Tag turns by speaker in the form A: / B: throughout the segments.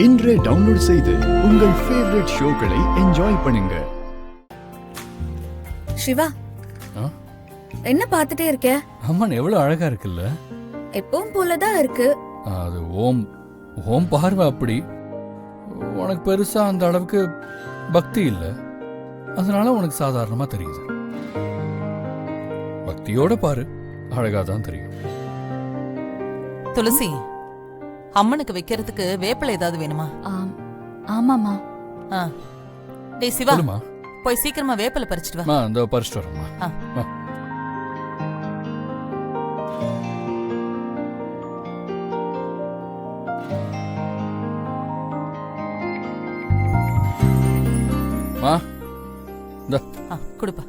A: இன்றே டவுன்லோட் செய்து உங்கள் ஃபேவரட் ஷோக்களை என்ஜாய் பண்ணுங்க.
B: சிவா, என்ன பார்த்துட்டே இருக்க?
C: அம்மன் எவ்வளவு அழகா இருக்குல்ல?
B: எப்பவும் போலதான் இருக்கு.
C: அது ஓம் ஓம் பார்வை அப்படி. உனக்கு பெருசா அந்த அளவுக்கு பக்தி இல்ல, அதனால உனக்கு சாதாரணமா தெரியுது. பக்தியோட பாரு, அழகாதான் தெரியும்.
D: துளசி, அம்மனுக்கு வைக்கிறதுக்கு வேப்பிலை ஏதாவது வேணுமா?
B: ஆமாமா.
D: டேய் சிவா,
C: சொல்லுமா.
D: போய் சீக்கிரமா வேப்பிலை பறிச்சிட்டு வா.
C: இந்த பறிச்சிட்டு வரேம்மா. மா இந்த
D: கொடுப்பா.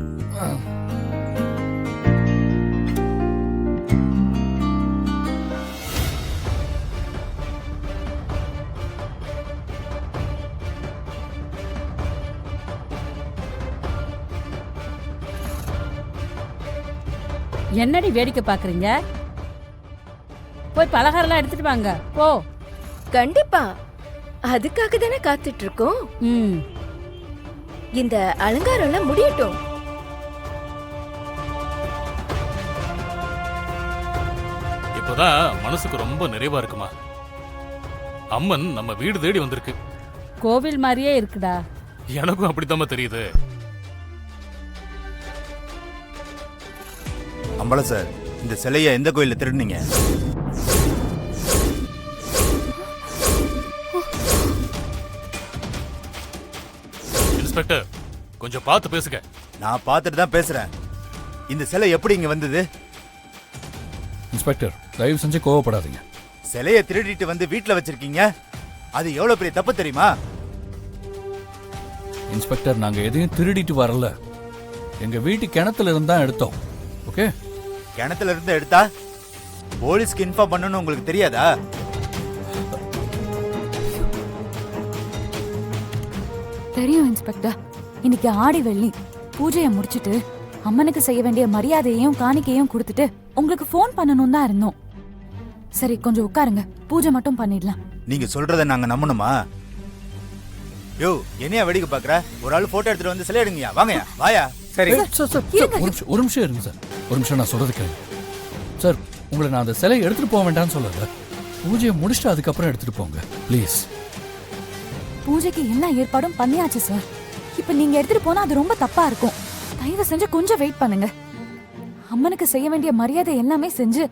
E: என்னடி வேடிக்கை பாக்குறீங்க? போய் பலகாரம்லாம் எடுத்துட்டு வாங்க. போ.
B: கண்டிப்பா, அதுக்காக தானே காத்துட்டு இருக்கோம். இந்த அலங்காரம் எல்லாம் முடியட்டும்.
F: இப்பதான் மனசுக்கு ரொம்ப நிறைவா இருக்குமா. அம்மன் நம்ம வீடு தேடி வந்திருக்கு.
E: கோவில் மாதிரியே இருக்குடா.
F: எனக்கும் அப்படித்தாம தெரியுது.
G: அம்பல சார், இந்த சிலைய எந்த கோயில்ல திருடுனீங்க?
F: இன்ஸ்பெக்டர், கொஞ்சம் பார்த்து பேசுங்க.
G: நான் பார்த்துட்டு தான் பேசுறேன். இந்த சிலை எப்படி இங்க வந்தது?
C: இன்ஸ்பெக்டர், தயவு செஞ்சு கோவப்படாதீங்க.
G: சிலைய திருடிட்டு வந்து வீட்டுல வச்சிருக்கீங்க. அது எவ்வளவு பெரிய தப்பு தெரியுமா?
C: இன்ஸ்பெக்டர், நாங்க எதையும் திருடிட்டு வரல. எங்க வீட்டு கிணத்துல இருந்தா எடுத்தோம். ஓகே?
G: கிணத்துல இருந்து எடுத்தா போலீஸ்க்கு இன்ஃபார்ம் பண்ணணும்னு உங்களுக்கு தெரியாதா?
H: தெரியும் இன்ஸ்பெக்டர். இன்னைக்கு ஆடி வெள்ளி பூஜையை முடிச்சிட்டு அம்மனுக்கு செய்ய வேண்டிய மரியாதையையும் காணிக்கையும் கொடுத்துட்டு உங்களுக்கு போன் பண்ணணும் தான் இருந்தோம். சரி, கொஞ்சம் உட்காருங்க, பூஜை மட்டும் பண்ணிடலாம்.
G: நீங்க சொல்றத நாங்க நம்பணுமா? யோ, என்னையா வெடிக்க பாக்குற? ஒரு ஆள் போட்டோ எடுத்துட்டு வந்து சிலை எடுங்கயா. வாங்கயா, வாயா.
C: சரி ஒரு நிமிஷம் இருங்க சார். ஒரு நிமிஷம் நான் சொல்றது கேளுங்க சார். உங்களை நான் அந்த சிலையை எடுத்துட்டு போக வேண்டாம்னு சொல்லல. பூஜையை முடிச்சுட்டு அதுக்கப்புறம் எடுத்துட்டு போங்க ப்ளீஸ்.
H: பூஜைக்கு எல்லா ஏற்பாடும் பண்ணியாச்சு சார். இப்ப நீங்க எடுத்துட்டு போனா அது ரொம்ப தப்பா இருக்கும். தயவு செஞ்சு கொஞ்சம் வெயிட் பண்ணுங்க. அம்மனுக்கு செய்ய வேண்டிய மரியாதை எல்லாமே செஞ்சு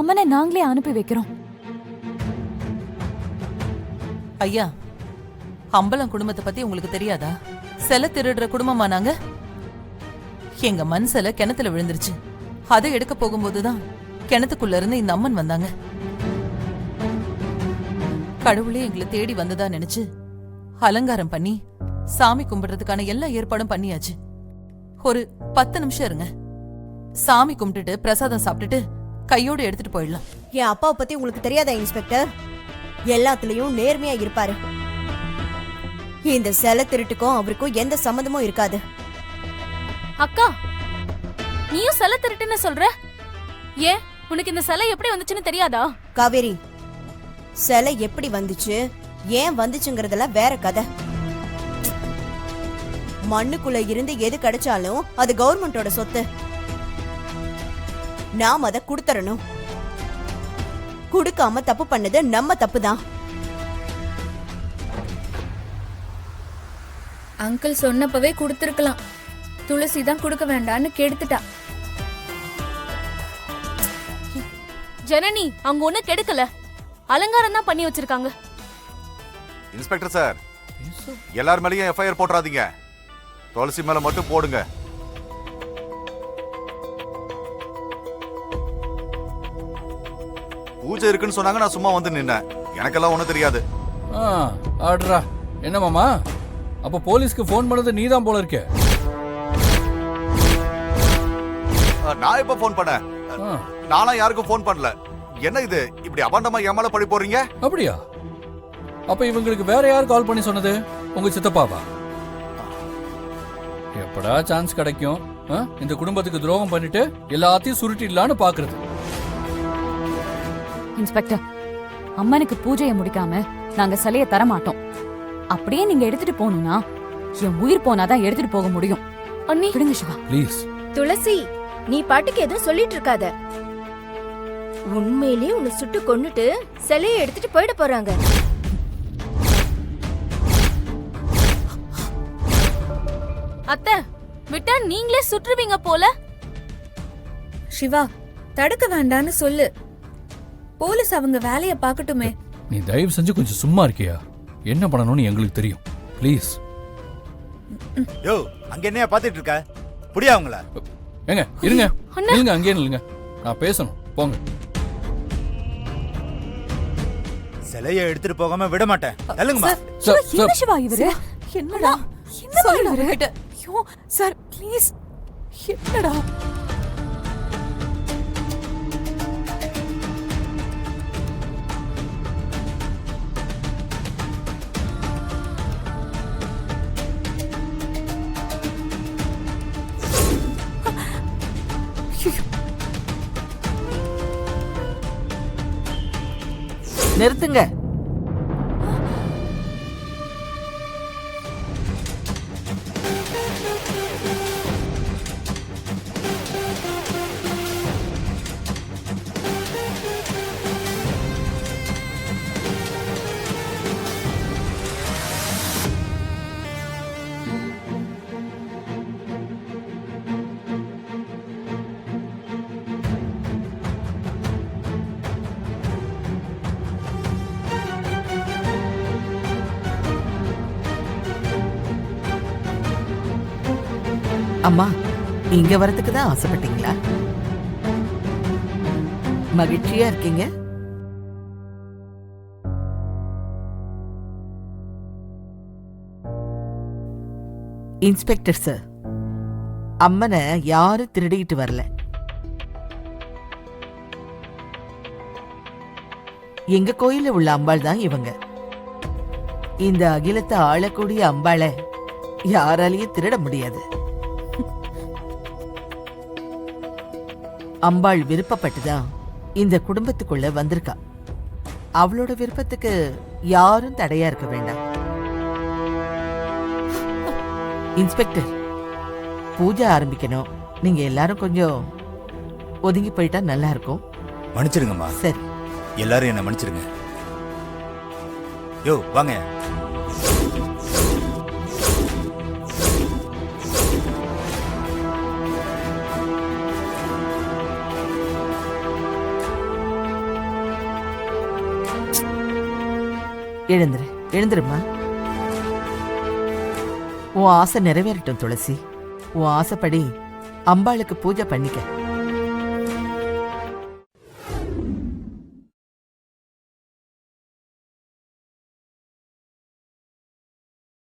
H: அம்மனை நாங்களே அனுப்பி வைக்கிறோம்.
D: ஐயா, அம்பலம் குடும்பத்தை பத்தி உங்களுக்கு தெரியாதா? சிலை திருடுற குடும்பமா நாங்க? எங்க மண் சிலை கிணத்துல விழுந்துருச்சு. அதை எடுக்க போகும்போதுதான் கிணத்துக்குள்ள இருந்து இந்த அம்மன் வந்தாங்க. கடவுளே எங்களை தேடி வந்ததா நினைச்சு அலங்காரம் பண்ணி சாமி கும்பிடுறதுக்கான எல்லா ஏற்பாடும் பண்ணியாச்சு. ஒரு 10 நிமிஷம் இருங்க. சாமி கும்பிட்டுட்டு பிரசாதம் சாப்பிட்டுட்டு கையோடு எடுத்துட்டு போயிடலாம்.
I: என் அப்பாவை பத்தி உங்களுக்கு தெரியாதா இன்ஸ்பெக்டர்? எல்லாத்துலயும் நேர்மையா இருப்பாரு. இந்த சிலை திருட்டுக்கும் அவருக்கும் எந்த சம்மந்தமும் இருக்காது.
H: அக்கா, நீயும் சிலை திருட்டுன்னு சொல்ற? ஏன், உனக்கு இந்த சிலை எப்படி வந்துச்சுன்னு தெரியாதா?
I: காவேரி, சிலை எப்படி வந்துச்சு, ஏன் வந்துச்சுங்கிறதெல்லாம் வேற கதை. மண்ணுக்குள்ள இருந்து எது கிடைச்சாலும் அது கவர்மெண்டோட சொத்து. நாம் அதை கொடுத்தரணும். கொடுக்காம தப்பு பண்ணது நம்ம தப்பு தான்.
B: அங்கிள் சொன்னப்பவே கொடுத்திருக்கலாம். துளசி தான் கொடுக்க வேண்டான்னு கெடுத்துட்டா.
H: ஜனனி, அங்க ஒண்ணு கெடுக்கல, அலங்காரம் தான் பண்ணி வச்சிருக்காங்க.
J: இன்ஸ்பெக்டர் சார், எல்லார் மேலயும் எஃப்ஐஆர் போட்டுறாதீங்க. துளசி மேல மட்டும் போடுங்க. பூஜை இருக்குன்னு சொன்னாங்க, நான் சும்மா வந்து நின்னேன். எனக்கெல்லாம் ஒண்ணும் தெரியாது.
C: ஆடுறா. என்ன மாமா, அப்ப போலீஸ்க்கு போன் பண்ணது நீதான் போல இருக்கே.
J: நான் எப்ப போன் பண்ணேன்? நானா யாருக்கும் போன் பண்ணல. என்ன இது இப்படி அபாண்டமா ஏமால பழி போறீங்க?
C: அப்படியா? அப்ப இவங்களுக்கு வேற யார் கால் பண்ணி சொன்னது? உங்க சித்தப்பாவா? எப்படா சான்ஸ் கிடைக்கும் இந்த குடும்பத்துக்கு துரோகம் பண்ணிட்டு எல்லாத்தையும் சுருட்டிடலான்னு பாக்குறது?
H: இன்ஸ்பெக்டர், அம்மனுக்கு பூஜையை முடிக்காம நாங்க சிலைய தர மாட்டோம். அப்படியே நீங்க எடுத்துட்டு போகணும்னா என் உயிர் போனாதான் எடுத்துட்டு போக முடியும்.
B: அண்ணி
H: விடுங்க சிவா.
C: ப்ளீஸ்.
B: துளசி, நீ பாட்டுக்கு எதுவும் சொல்லிட்டு இருக்காத. உண்மையிலேயே உன்னை சுட்டு கொன்னுட்டு சிலையை எடுத்துட்டு போயிட போறாங்க. அத்தை, விட்டா நீங்களே சுற்றுவீங்க போல. சிவா, தடுக்க வேண்டான்னு சொல்லு. போலீஸ் அவங்க வேலைய பாக்கட்டுமே.
C: நீ தயவு செஞ்சு கொஞ்சம் சும்மா இருக்கியா? என்ன பண்ணணும்னு எங்களுக்கு தெரியும். ப்ளீஸ்.
G: யோ, அங்க என்னையா பாத்துட்டு இருக்க? புடியா அவங்கள?
C: ஏங்க இருங்க, நில்லுங்க, அங்கேயே நில்லுங்க, நான் பேசணும். போங்க.
G: சிலைய எடுத்துட்டு போகாம விட மாட்டேன். தள்ளுங்கம்மா.
C: சார்,
H: என்ன
C: சார்,
H: சிவா இவரு? என்னடா என்ன
D: சொல்லுடா
H: பண்றாரு?
D: அவர்கிட்ட.
H: ஐயோ சார் ப்ளீஸ். என்னடா?
D: நிறுத்துங்க. அம்மா, இங்க வரதுக்கு தான் ஆசைப்பட்டீங்களா? மகிழ்ச்சியா இருக்கீங்க? இன்ஸ்பெக்டர் சார், அம்மனை யாரும் திருடிட்டு வரல. எங்க கோயில உள்ள அம்பாள் தான் இவங்க. இந்த அகிலத்தை ஆளக்கூடிய அம்பாளை யாராலையும் திருட முடியாது. அம்பாள் விருப்பப்பட்டுதான் இந்த குடும்பத்துக்குள்ள வந்திருக்கா. அவளோட விருப்பத்துக்கு யாரும் தடையா இருக்க வேண்டாம். இன்ஸ்பெக்டர், பூஜை ஆரம்பிக்கணும். நீங்க எல்லாரும் கொஞ்சம் ஒதுங்கி போயிட்டா நல்லா இருக்கும்.
G: மன்னிச்சிருங்கம்மா.
I: சரி,
G: எல்லாரும் என்ன மன்னிச்சிருங்க. யோ வாங்க.
D: எழுந்துரு, எழுந்துருமா. உன் ஆசை நிறைவேறட்டும் துளசி. உன் ஆசைப்படி அம்பாளுக்கு பூஜை பண்ணிக்க.